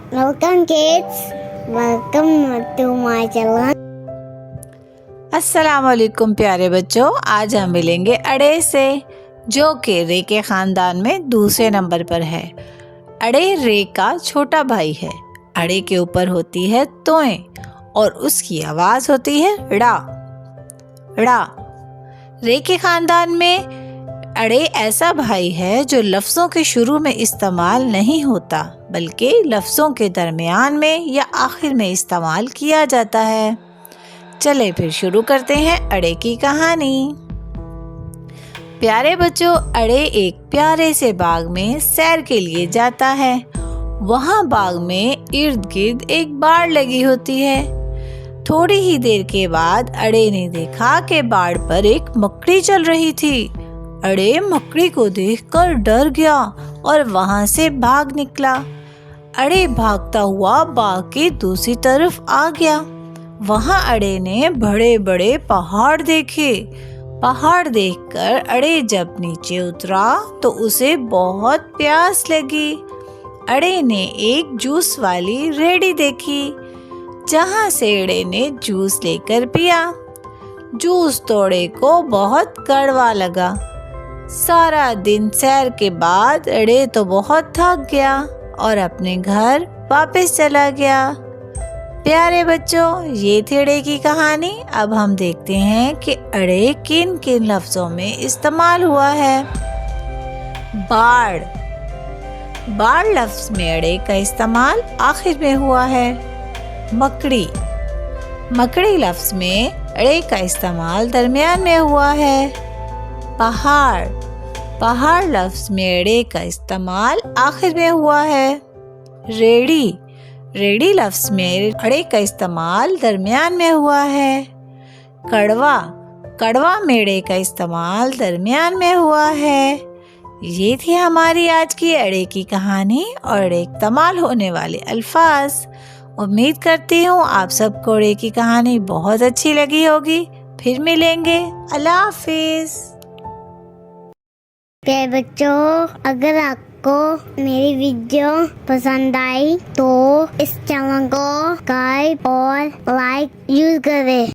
Welcome kids. Welcome to my channel. अस्सलाम वालेकुम प्यारे बच्चों। आज हम मिलेंगे अड़े से, जो कि रे के ख़ानदान में दूसरे नंबर पर है। अड़े रे का छोटा भाई है। अड़े के ऊपर होती है तोएं और उसकी आवाज़ होती है ड़ा ड़ा। रे के ख़ानदान में अड़े ऐसा भाई है जो लफ्ज़ों के शुरू में इस्तेमाल नहीं होता, बल्कि लफ्ज़ों के दरमियान में या आखिर में इस्तेमाल किया जाता है। चले फिर शुरू करते हैं अड़े की कहानी। प्यारे बच्चों, अड़े एक प्यारे से बाग में सैर के लिए जाता है। वहाँ बाग में इर्द गिर्द एक बाड़ लगी होती है। थोड़ी ही देर के बाद अड़े ने देखा कि बाड़ पर एक मकड़ी चल रही थी। अड़े मकड़ी को देखकर डर गया और वहाँ से भाग निकला। अड़े भागता हुआ बाग की दूसरी तरफ आ गया। वहाँ अड़े ने बड़े बड़े पहाड़ देखे। पहाड़ देखकर अड़े जब नीचे उतरा तो उसे बहुत प्यास लगी। अड़े ने एक जूस वाली रेहड़ी देखी, जहाँ से अड़े ने जूस लेकर पिया। जूस तो अड़े को बहुत कड़वा लगा। सारा दिन सैर के बाद अड़े तो बहुत थक गया और अपने घर वापस चला गया। प्यारे बच्चों, ये थी अड़े की कहानी। अब हम देखते हैं कि अड़े किन किन लफ्ज़ों में इस्तेमाल हुआ है। बाढ़। बाढ़ लफ्ज़ में अड़े का इस्तेमाल आखिर में हुआ है। मकड़ी। मकड़ी लफ्ज़ में अड़े का इस्तेमाल दरमियान में हुआ है। पहाड़। पहाड़ लफ्ज़ में अड़े का इस्तेमाल आखिर में हुआ है। रेड़ी। रेडी लफ्ज़ में अड़े का इस्तेमाल दरमियान में हुआ है। कड़वा। कड़वा में अड़े का इस्तेमाल दरमियान में हुआ है। ये थी हमारी आज की अड़े की कहानी और अड़े इस्तेमाल होने वाले अल्फाज। उम्मीद करती हूँ आप सबको अड़े की कहानी बहुत अच्छी लगी होगी। फिर मिलेंगे। अल्लाह हाफिज़। प्यारे बच्चों, अगर आपको मेरी वीडियो पसंद आई तो इस चैनल को सब्सक्राइब और लाइक यूज करें।